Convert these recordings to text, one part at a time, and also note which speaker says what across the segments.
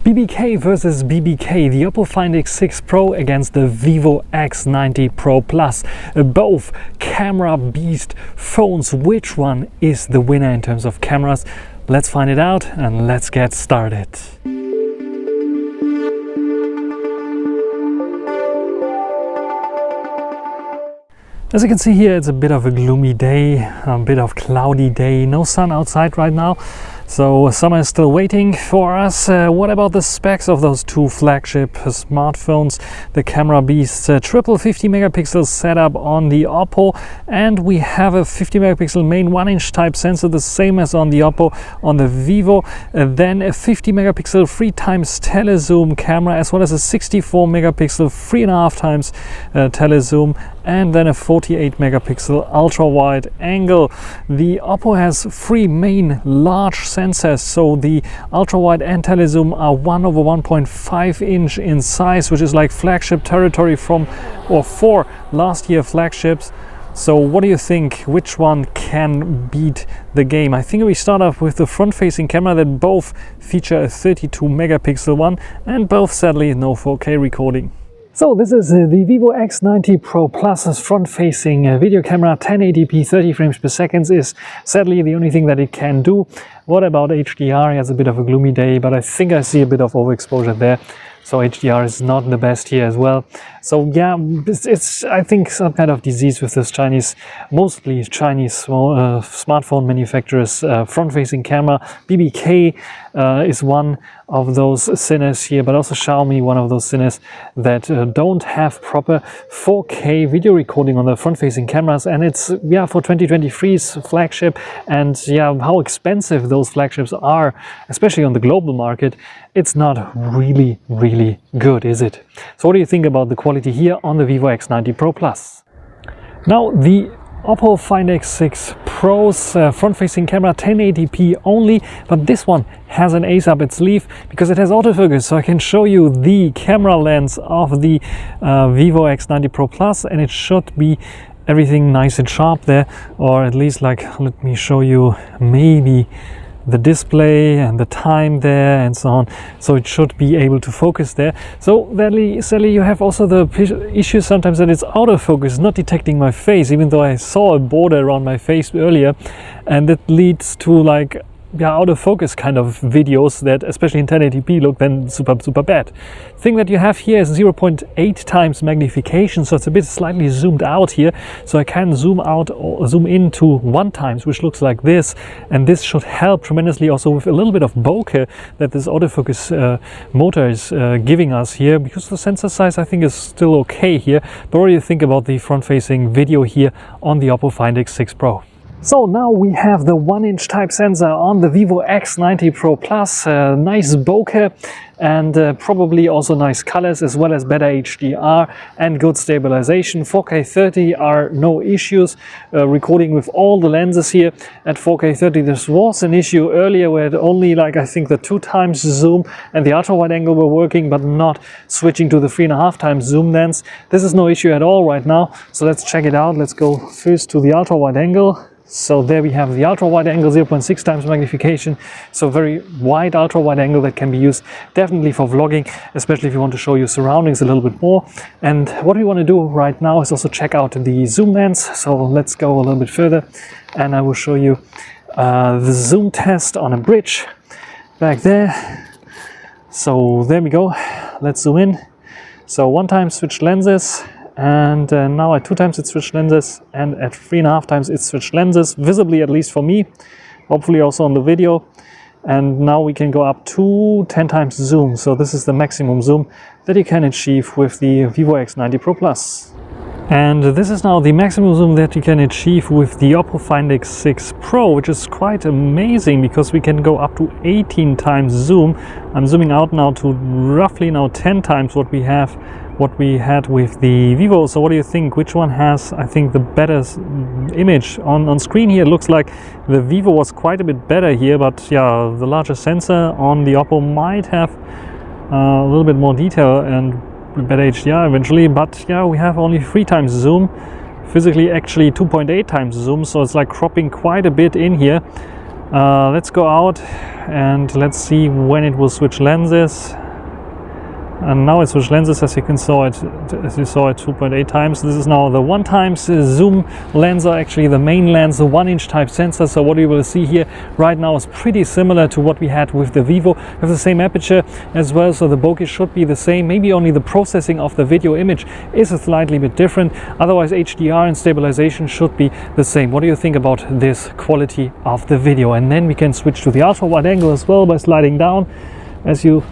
Speaker 1: BBK versus BBK, the Oppo Find X6 Pro against the Vivo X90 Pro Plus. Both camera beast phones. Which one is the winner in terms of cameras? Let's find it out and let's get started. As you can see here, it's a bit of a gloomy day, a bit of cloudy day, no sun outside right now. So summer is still waiting for us. What about the specs of those two flagship smartphones? The camera beasts, triple 50 megapixel setup on the Oppo, and we have a 50 megapixel main 1-inch type sensor, the same as on the Oppo. On the Vivo, then a 50 megapixel 3x telezoom camera, as well as a 64 megapixel 3.5 times telezoom, and then a 48 megapixel ultra wide angle. The Oppo has three main large sensors, so the ultra wide and telezoom are 1/1.5 inch in size, which is like flagship territory from or for last year flagships. So what do you think? Which one can beat the game? I think we start off with the front-facing camera that both feature a 32 megapixel one, and both sadly no 4K recording. So this is the Vivo X90 Pro Plus's front-facing video camera. 1080p 30 frames per second is sadly the only thing that it can do. What about HDR? It has a bit of a gloomy day, but I think I see a bit of overexposure there. So HDR is not the best here as well. So yeah, it's I think some kind of disease with this mostly Chinese smartphone manufacturers front-facing camera. BBK is one of those sinners here, but also Xiaomi, one of those sinners that don't have proper 4K video recording on the front-facing cameras. And it's for 2023's flagship, and how expensive those flagships are, especially on the global market, it's not really good, is it? So what do you think about the quality here on the Vivo X90 Pro Plus? Now the Oppo Find X6 Pro's front-facing camera 1080p only, but this one has an ace up its sleeve because it has autofocus, so I can show you the camera lens of the Vivo X90 Pro Plus, and it should be everything nice and sharp there, or at least let me show you maybe the display and the time there and so on, so it should be able to focus there. So sadly you have also the issue sometimes that it's out of focus, not detecting my face, even though I saw a border around my face earlier, and that leads to out of focus kind of videos that, especially in 1080p, look then super bad. The thing that you have here is 0.8 times magnification, so it's a bit slightly zoomed out here, so I can zoom out or zoom in to 1 times, which looks like this, and this should help tremendously also with a little bit of bokeh that this autofocus motor is giving us here, because the sensor size I think is still okay here. But what do you think about the front-facing video here on the Oppo Find X6 Pro? So now we have the 1-inch type sensor on the Vivo X90 Pro Plus, nice bokeh, and probably also nice colors, as well as better HDR and good stabilization. 4K 30 are no issues, recording with all the lenses here at 4K 30. This was an issue earlier where it only I think the 2 times zoom and the ultra wide angle were working, but not switching to the 3.5 times zoom lens. This is no issue at all right now, so let's check it out. Let's go first to the ultra wide angle. So there we have the ultra wide angle, 0.6 times magnification, so very wide ultra wide angle that can be used definitely for vlogging, especially if you want to show your surroundings a little bit more. And what we want to do right now is also check out the zoom lens. So let's go a little bit further and I will show you the zoom test on a bridge back there. So there we go, let's zoom in. So 1 time switch lenses, and now at 2 times it switched lenses, and at 3.5 times it switched lenses, visibly at least for me, hopefully also on the video. And now we can go up to 10 times zoom, so this is the maximum zoom that you can achieve with the Vivo X90 Pro Plus. And this is now the maximum zoom that you can achieve with the Oppo Find X6 Pro, which is quite amazing because we can go up to 18 times zoom. I'm zooming out now to roughly now 10 times what we had with the Vivo. So what do you think? Which one has, I think, the better image? On screen here it looks like the Vivo was quite a bit better here, but the larger sensor on the Oppo might have a little bit more detail and better HDR eventually, but we have only 3 times zoom, physically actually 2.8 times zoom, so it's cropping quite a bit in here. Let's go out and let's see when it will switch lenses. And now it switched lenses, as you saw it 2.8 times. This is now the 1 times zoom lens, or actually the main lens, the 1-inch type sensor. So what you will see here right now is pretty similar to what we had with the Vivo. We have the same aperture as well, so the bokeh should be the same. Maybe only the processing of the video image is a slightly bit different. Otherwise HDR and stabilization should be the same. What do you think about this quality of the video? And then we can switch to the ultra wide angle as well by sliding down. As you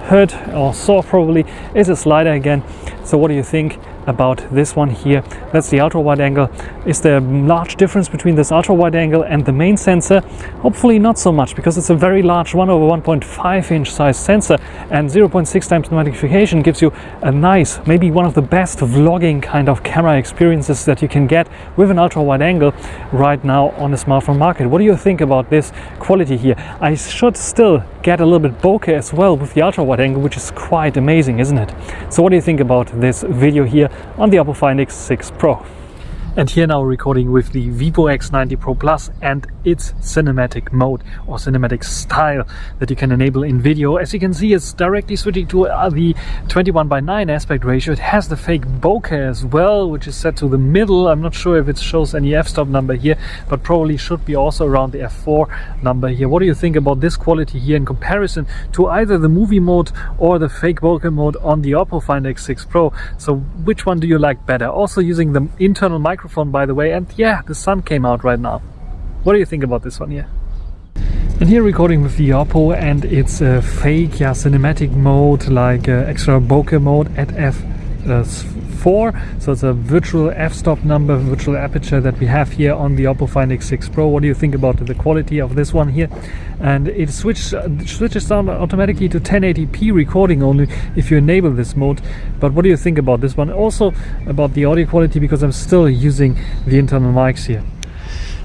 Speaker 1: heard or saw, probably is a slider again. So what do you think about this one here? That's the ultra wide angle. Is there a large difference between this ultra wide angle and the main sensor? Hopefully not so much, because it's a very large 1/1.5 inch size sensor, and 0.6 times magnification gives you a nice, maybe one of the best vlogging kind of camera experiences that you can get with an ultra wide angle right now on the smartphone market. What do you think about this quality here? I should still get a little bit bokeh as well with the ultra wide angle, which is quite amazing, isn't it? So what do you think about this video here on the Oppo Find X6 Pro? And here now recording with the Vivo X90 Pro Plus and its cinematic mode or cinematic style that you can enable in video. As you can see, it's directly switching to the 21:9 aspect ratio. It has the fake bokeh as well, which is set to the middle. I'm not sure if it shows any f-stop number here, but probably should be also around the f4 number here. What do you think about this quality here in comparison to either the movie mode or the fake bokeh mode on the Oppo Find X6 Pro? So which one do you like better? Also using the internal microphone, by the way, and yeah, the sun came out right now. What do you think about this one here? And here recording with the Oppo and its fake cinematic mode, like extra bokeh mode at f4. So it's a virtual f-stop number, virtual aperture that we have here on the Oppo Find X6 Pro. What do you think about the quality of this one here? And it switches down automatically to 1080p recording only if you enable this mode. But what do you think about this one? Also about the audio quality, because I'm still using the internal mics here.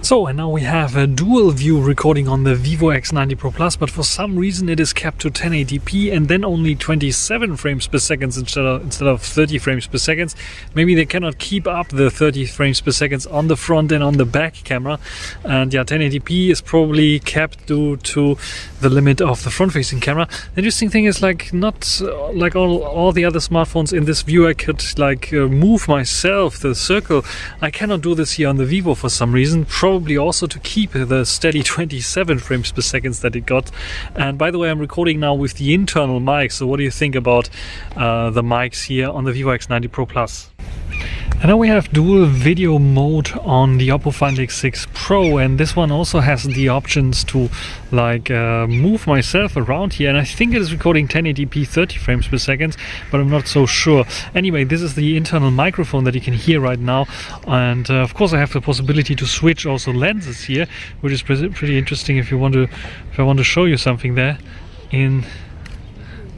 Speaker 1: So, and now we have a dual view recording on the Vivo X90 Pro Plus, but for some reason it is kept to 1080p and then only 27 frames per second instead of 30 frames per second. Maybe they cannot keep up the 30 frames per second on the front and on the back camera. And yeah, 1080p is probably kept due to the limit of the front-facing camera. The interesting thing is, like, not like all the other smartphones in this view, I could like move myself the circle. I cannot do this here on the Vivo for some reason. Probably also to keep the steady 27 frames per second that it got. And by the way, I'm recording now with the internal mic. So what do you think about the mics here on the Vivo X90 Pro Plus? And now we have dual video mode on the Oppo Find X6 Pro, and this one also has the options to like move myself around here, and I think it is recording 1080p 30 frames per second, but I'm not so sure. Anyway, this is the internal microphone that you can hear right now, and of course I have the possibility to switch also lenses here, which is pretty interesting if I want to show you something there in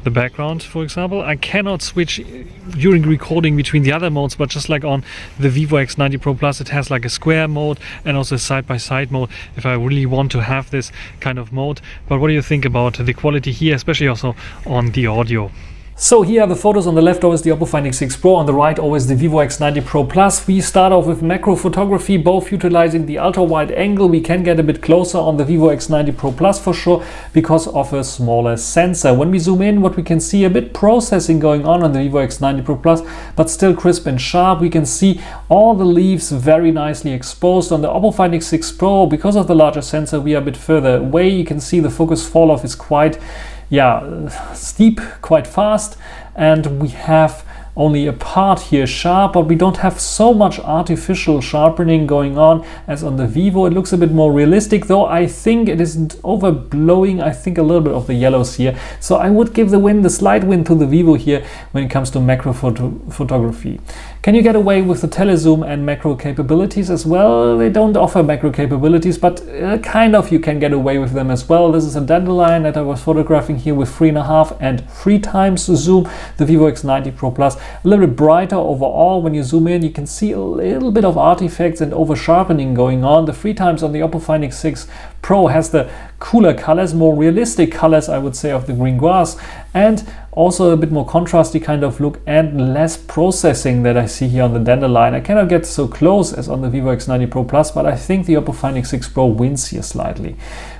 Speaker 1: the background, for example. I cannot switch during recording between the other modes, but just like on the Vivo X90 Pro Plus, it has like a square mode and also a side-by-side mode if I really want to have this kind of mode. But what do you think about the quality here, especially also on the audio? So here are the photos. On the left always the Oppo Find X6 Pro, on the right always the Vivo X90 Pro Plus. We start off with macro photography, both utilizing the ultra wide angle. We can get a bit closer on the Vivo X90 Pro Plus for sure because of a smaller sensor. When we zoom in, what we can see, a bit processing going on the Vivo X90 Pro Plus, but still crisp and sharp. We can see all the leaves very nicely exposed. On the Oppo Find X6 Pro, because of the larger sensor, we are a bit further away. You can see the focus fall off is quite steep, quite fast, and we have only a part here sharp, but we don't have so much artificial sharpening going on as on the Vivo. It looks a bit more realistic, though I think it isn't overblowing. I think a little bit of the yellows here. So I would give the slight win to the Vivo here when it comes to macro photography. Can you get away with the telezoom and macro capabilities as well? They don't offer macro capabilities, but kind of you can get away with them as well. This is a dandelion that I was photographing here with 3.5 and 3 times zoom. The Vivo X90 Pro Plus, a little bit brighter overall. When you zoom in, you can see a little bit of artifacts and over sharpening going on. The 3 times on the Oppo Find X6 Pro has the cooler colors, more realistic colors, I would say, of the green grass, and also a bit more contrasty kind of look and less processing that I see here on the dandelion. I cannot get so close as on the Vivo X90 Pro Plus, but I think the Oppo Find X6 Pro wins here slightly.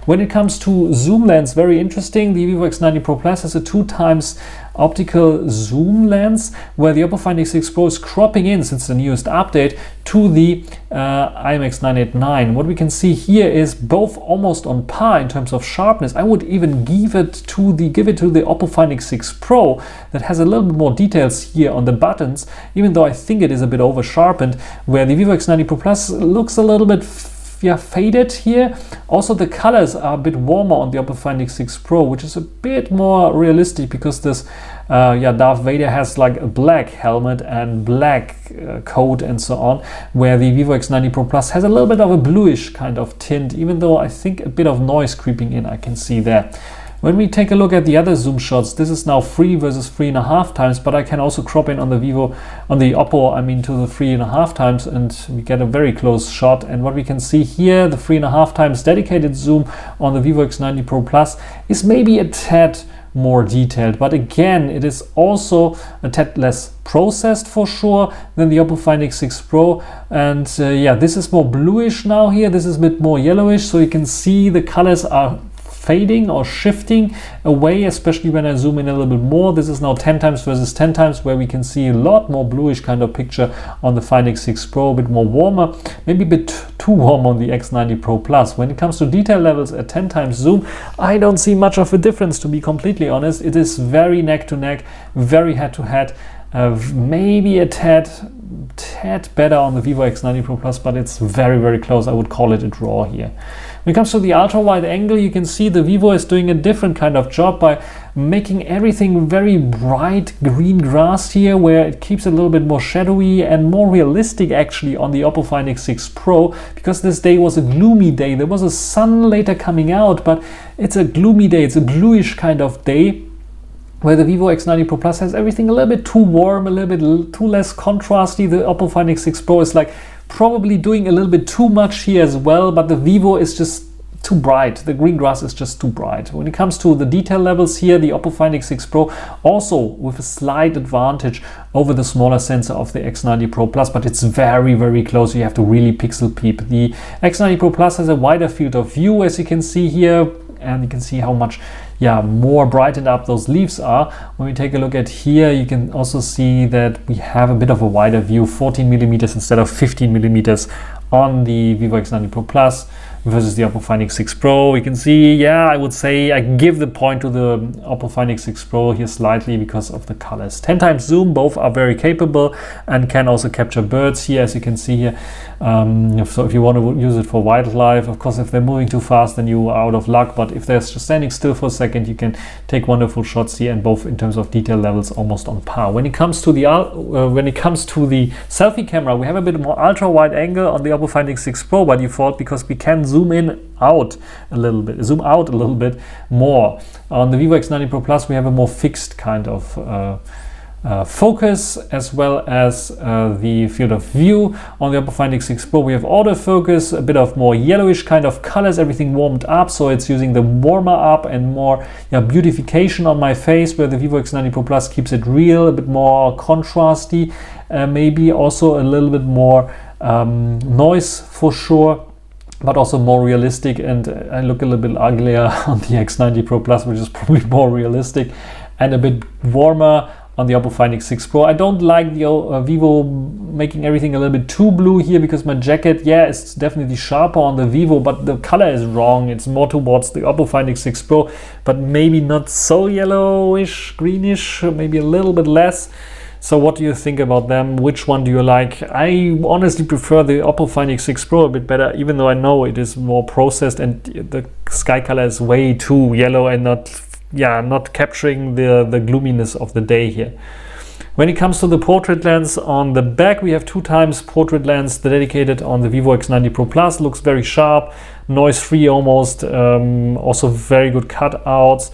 Speaker 1: When it comes to zoom lens, very interesting. The Vivo X90 Pro Plus has a 2x optical zoom lens, where the Oppo Find X6 Pro is cropping in, since the newest update, to the IMX989. What we can see here is both almost on par in terms of sharpness. I would even give it to the Oppo Find X6 Pro, that has a little bit more details here on the buttons, even though I think it is a bit over sharpened, where the Vivo X90 Pro Plus looks a little bit faded here. Also the colors are a bit warmer on the Oppo Find X6 Pro, which is a bit more realistic, because this Darth Vader has like a black helmet and black coat and so on, where the Vivo X90 Pro Plus has a little bit of a bluish kind of tint, even though I think a bit of noise creeping in I can see there. When we take a look at the other zoom shots, this is now 3 versus 3.5 times, but I can also crop in on the Oppo, I mean, to the 3.5 times, and we get a very close shot. And what we can see here, the 3.5 times dedicated zoom on the Vivo X90 Pro Plus is maybe a tad more detailed, but again, it is also a tad less processed for sure than the Oppo Find X6 Pro. And yeah, this is more bluish now here, this is a bit more yellowish, so you can see the colors are fading or shifting away, especially when I zoom in a little bit more. This is now 10 times versus 10 times, where we can see a lot more bluish kind of picture on the Find X6 Pro, a bit more warmer, maybe a bit too warm on the X90 Pro Plus. When it comes to detail levels at 10 times zoom, I don't see much of a difference, to be completely honest. It is very neck to neck, very head to head, maybe a tad better on the Vivo X90 Pro Plus, but it's very, very close. I would call it a draw here. When it comes to the ultra wide angle, you can see the Vivo is doing a different kind of job by making everything very bright green grass here, where it keeps a little bit more shadowy and more realistic actually on the Oppo Find X6 Pro, because this day was a gloomy day. There was a sun later coming out, but it's a gloomy day, it's a bluish kind of day, where the Vivo X90 Pro Plus has everything a little bit too warm, a little bit too less contrasty. The Oppo Find X6 Pro is like probably doing a little bit too much here as well, but the Vivo is just too bright. The green grass is just too bright. When it comes to the detail levels here, the Oppo Find X6 Pro also with a slight advantage over the smaller sensor of the X90 Pro Plus, but it's very, very close. You have to really pixel peep. The X90 Pro Plus has a wider field of view, as you can see here, and you can see how much more brightened up those leaves are. When we take a look at here, you can also see that we have a bit of a wider view, 14 millimeters instead of 15 millimeters on the Vivo X90 Pro Plus versus the Oppo Find X6 Pro. We can see, I would say I give the point to the Oppo Find X6 Pro here slightly because of the colors. 10 times zoom, both are very capable and can also capture birds here, as you can see here. So if you want to use it for wildlife, of course, if they're moving too fast, then you are out of luck. But if they're just standing still for a second, you can take wonderful shots here, and both in terms of detail levels almost on par. When it comes to the selfie camera, we have a bit more ultra wide angle on the Oppo Find X6 Pro by default, because we can zoom out a little bit more. On the Vivo X90 Pro Plus, we have a more fixed kind of focus, as well as the field of view. On the Oppo Find X6 Pro, we have autofocus, a bit of more yellowish kind of colors, everything warmed up, so it's using the warmer up and more beautification on my face, where the Vivo X90 Pro Plus keeps it real, a bit more contrasty, maybe also a little bit more noise for sure, but also more realistic. And I look a little bit uglier on the X90 Pro Plus, which is probably more realistic, and a bit warmer on the Oppo Find X6 Pro. I don't like the Vivo making everything a little bit too blue here, because my jacket, it's definitely sharper on the Vivo, but the color is wrong. It's more towards the Oppo Find X6 Pro, but maybe not so yellowish, greenish, maybe a little bit less. So what do you think about them? Which one do you like? I honestly prefer the Oppo Find X6 Pro a bit better, even though I know it is more processed and the sky color is way too yellow and not capturing the gloominess of the day here. When it comes to the portrait lens, on the back we have 2 times portrait lens dedicated on the Vivo X90 Pro Plus. Looks very sharp, noise free almost, also very good cutouts.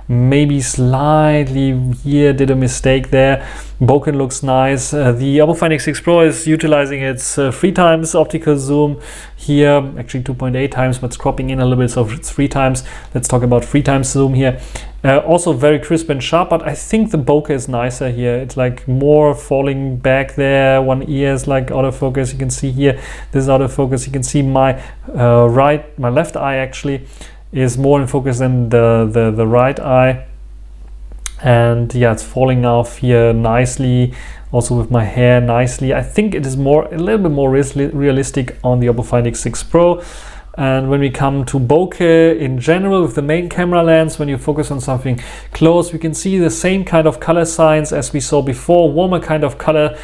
Speaker 1: maybe slightly here did a mistake there. Bokeh looks nice. The Oppo Find X6 Pro is utilizing its 3 times optical zoom here, actually 2.8 times, but it's cropping in a little bit, so it's 3 times. Let's talk about 3 times zoom here. Also very crisp and sharp, but I think the bokeh is nicer here. It's like more falling back there. One ear is like autofocus. You can see here, this is autofocus. You can see my my left eye actually is more in focus than the right eye. And yeah, it's falling off here nicely, also with my hair nicely. I think it is a little bit more realistic on the Oppo Find X6 Pro. And when we come to bokeh in general with the main camera lens, when you focus on something close, we can see the same kind of color signs as we saw before, warmer kind of color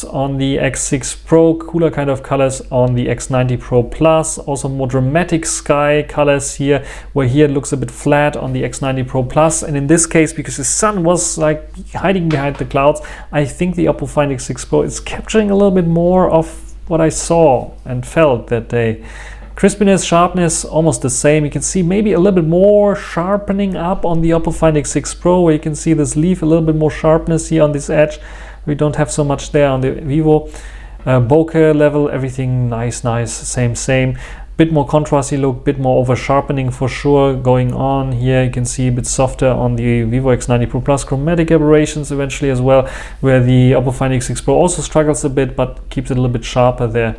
Speaker 1: on the X6 Pro, cooler kind of colors on the X90 Pro Plus, also more dramatic sky colors here, where here it looks a bit flat on the X90 Pro Plus. And in this case, because the sun was like hiding behind the clouds, I think the Oppo Find X6 Pro is capturing a little bit more of what I saw and felt that day. Crispiness, sharpness, almost the same. You can see maybe a little bit more sharpening up on the Oppo Find X6 Pro, where you can see this leaf, a little bit more sharpness here on this edge. We don't have so much there on the Vivo. Bokeh level, everything nice, same. Bit more contrasty look, bit more over sharpening for sure going on here. You can see a bit softer on the Vivo X90 Pro Plus, chromatic aberrations eventually as well, where the Oppo Find X6 Pro also struggles a bit, but keeps it a little bit sharper there.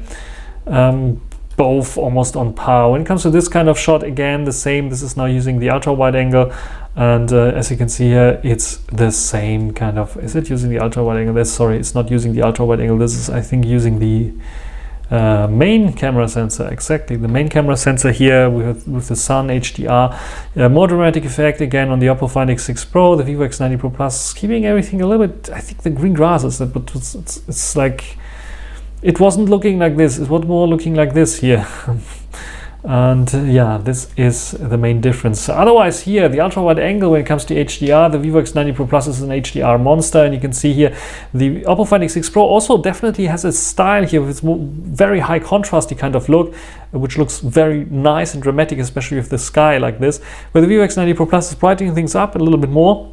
Speaker 1: Both almost on par. When it comes to this kind of shot, again the same. This is now using the ultra wide angle, and as you can see here, it's the same kind of. Is it using the ultra wide angle? Sorry, it's not using the ultra wide angle. This is, I think, using the main camera sensor. Exactly, the main camera sensor here with the sun HDR. More dramatic effect again on the Oppo Find X6 Pro, the Vivo X90 Pro Plus, keeping everything a little bit. I think the green grass is that, but it's like. It wasn't looking like this, it was more looking like this here. And yeah, this is the main difference. Otherwise here, the ultra wide angle when it comes to HDR, the Vivo X90 Pro Plus is an HDR monster, and you can see here the Oppo Find X6 Pro also definitely has a style here with its very high contrasty kind of look, which looks very nice and dramatic, especially with the sky like this, where the Vivo X90 Pro Plus is brightening things up a little bit more.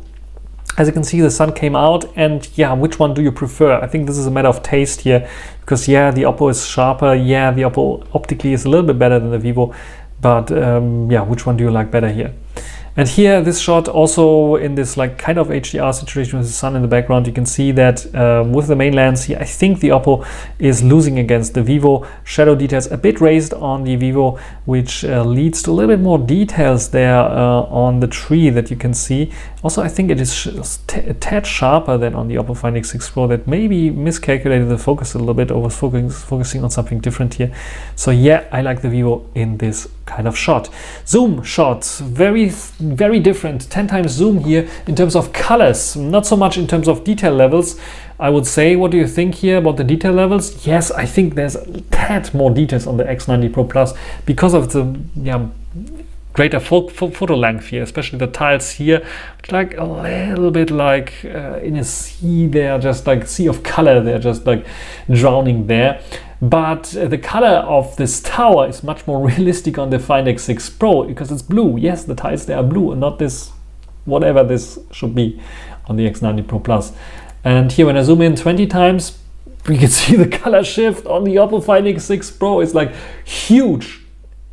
Speaker 1: As you can see, the sun came out, and yeah, which one do you prefer? I think this is a matter of taste here, because yeah, the Oppo is sharper, yeah, the Oppo optically is a little bit better than the Vivo, but yeah, which one do you like better here? And here, this shot also in this like kind of HDR situation with the sun in the background, you can see that with the main lens here, I think the Oppo is losing against the Vivo. Shadow details a bit raised on the Vivo, which leads to a little bit more details there on the tree that you can see. Also, I think it is a tad sharper than on the Oppo Find X6 Pro, that maybe miscalculated the focus a little bit, or was focusing on something different here. So yeah, I like the Vivo in this kind of shot. Zoom shots, very different. 10 times zoom here in terms of colors, not so much in terms of detail levels, I would say. What do you think here about the detail levels? Yes, I think there's a tad more details on the X90 Pro Plus because of the greater photo length here, especially the tiles here, like a little bit like in a sea. They're just like sea of color, they're just like drowning there. But the color of this tower is much more realistic on the Find X6 Pro because it's blue. Yes, the tiles there are blue and not this, whatever this should be on the X90 Pro Plus. And here when I zoom in 20 times, we can see the color shift on the Oppo Find X6 Pro is like huge,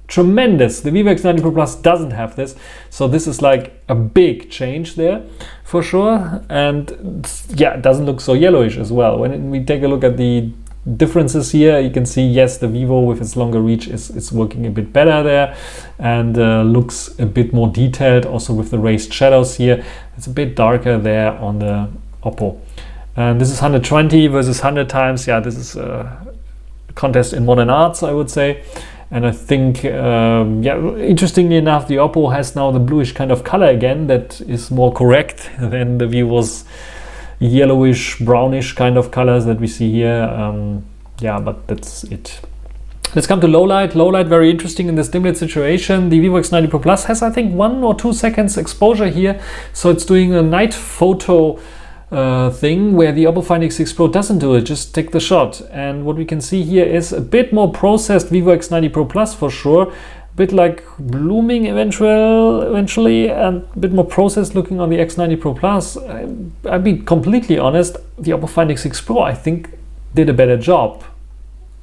Speaker 1: tremendous. The Vivo X90 Pro Plus doesn't have this. So this is like a big change there for sure. And yeah, it doesn't look so yellowish as well. When we take a look at the differences here, you can see yes, the Vivo with its longer reach is working a bit better there and looks a bit more detailed, also with the raised shadows here. It's a bit darker there on the Oppo. And this is 120 versus 100 times. Yeah, this is a contest in modern arts, I would say. And I think interestingly enough, the Oppo has now the bluish kind of color again that is more correct than the Vivo's yellowish brownish kind of colors that we see here. Yeah, but that's it. Let's come to low light. Low light, very interesting in this dim lit situation. The Vivo X90 Pro Plus has, I think, 1 or 2 seconds exposure here, so it's doing a night photo thing where the Oppo Find X6 Pro doesn't do it. Just take the shot, and what we can see here is a bit more processed Vivo X90 Pro Plus for sure, bit like blooming eventually, and a bit more processed looking on the X90 Pro Plus. I'll be completely honest, the Oppo Find X6 Pro I think did a better job.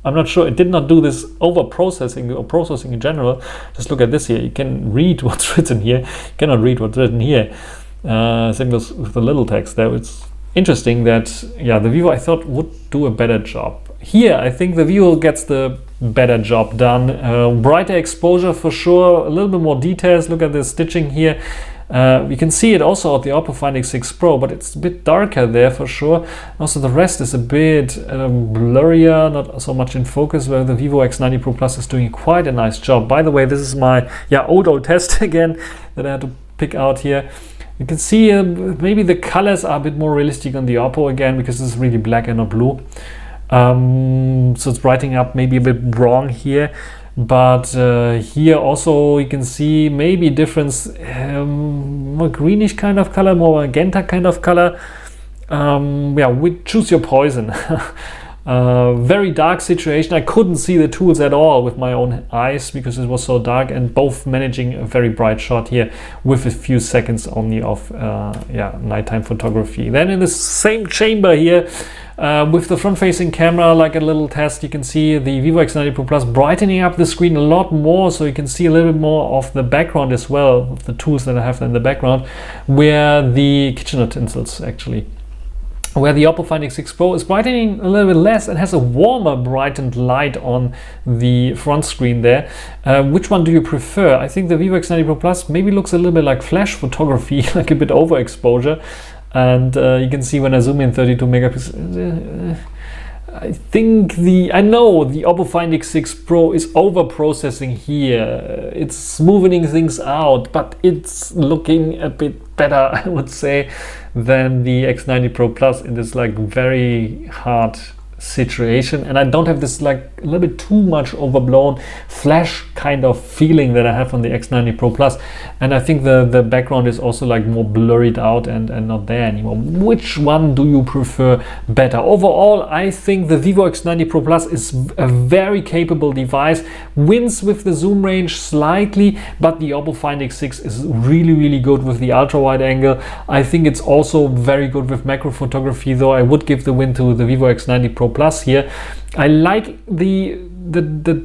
Speaker 1: I'm not sure, it did not do this over processing or processing in general. Just look at this here, you can read what's written here, you cannot read what's written here. Same goes with the little text there. It's interesting that, yeah, the Vivo I thought would do a better job. Here, I think the Vivo gets the better job done. Brighter exposure for sure, a little bit more details. Look at the stitching here. You can see it also at the Oppo Find X6 Pro, but it's a bit darker there for sure. Also, the rest is a bit blurrier, not so much in focus, where the Vivo X90 Pro Plus is doing quite a nice job. By the way, this is my old test again that I had to pick out here. You can see maybe the colors are a bit more realistic on the Oppo again, because it's really black and not blue. So it's brightening up maybe a bit wrong here, but here also you can see maybe a difference, more greenish kind of color, more magenta kind of color. We choose your poison. Very dark situation. I couldn't see the tools at all with my own eyes because it was so dark, and both managing a very bright shot here with a few seconds only of nighttime photography. Then in the same chamber here, with the front-facing camera, like a little test, you can see the Vivo X90 Pro Plus brightening up the screen a lot more, so you can see a little bit more of the background as well, of the tools that I have in the background, where the kitchen utensils actually. Where the Oppo Find X6 Pro is brightening a little bit less and has a warmer brightened light on the front screen there. Which one do you prefer? I think the Vivo X90 Pro Plus maybe looks a little bit like flash photography, like a bit overexposure. And you can see when I zoom in 32 megapixels. I know the Oppo Find X6 Pro is over processing here. It's smoothing things out, but it's looking a bit better, I would say, than the X90 Pro Plus in this like very hard situation. And I don't have this like a little bit too much overblown flash kind of feeling that I have on the X90 Pro Plus. And I think the background is also like more blurred out and not there anymore. Which one do you prefer better? Overall, I think the Vivo X90 Pro Plus is a very capable device, wins with the zoom range slightly, but the Oppo Find X6 is really good with the ultra wide angle. I think it's also very good with macro photography, though I would give the win to the Vivo X90 Pro Plus here. I like the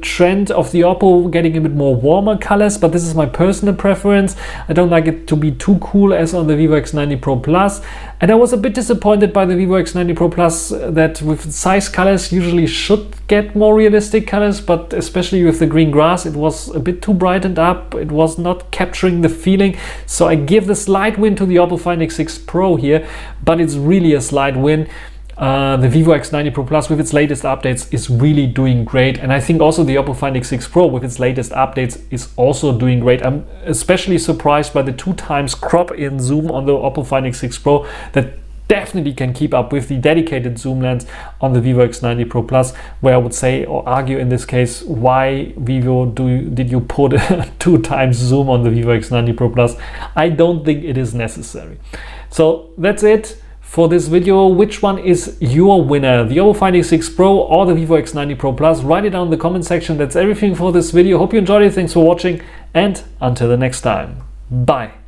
Speaker 1: trend of the Oppo getting a bit more warmer colors, but this is my personal preference. I don't like it to be too cool as on the Vivo X90 Pro Plus. And I was a bit disappointed by the Vivo X90 Pro Plus that with size colors usually should get more realistic colors, but especially with the green grass, it was a bit too brightened up. It was not capturing the feeling. So I give the slight win to the Oppo Find X6 Pro here, but it's really a slight win. The Vivo X90 Pro Plus with its latest updates is really doing great, and I think also the Oppo Find X6 Pro with its latest updates is also doing great. I'm especially surprised by the 2x crop in zoom on the Oppo Find X6 Pro that definitely can keep up with the dedicated zoom lens on the Vivo X90 Pro Plus, where I would say or argue in this case, why Vivo did you put a 2x zoom on the Vivo X90 Pro Plus? I don't think it is necessary. So that's it for this video. Which one is your winner, the Oppo Find X6 Pro or the Vivo X90 Pro Plus? Write it down in the comment section. That's everything for this video. Hope you enjoyed it. Thanks for watching, and until the next time, bye.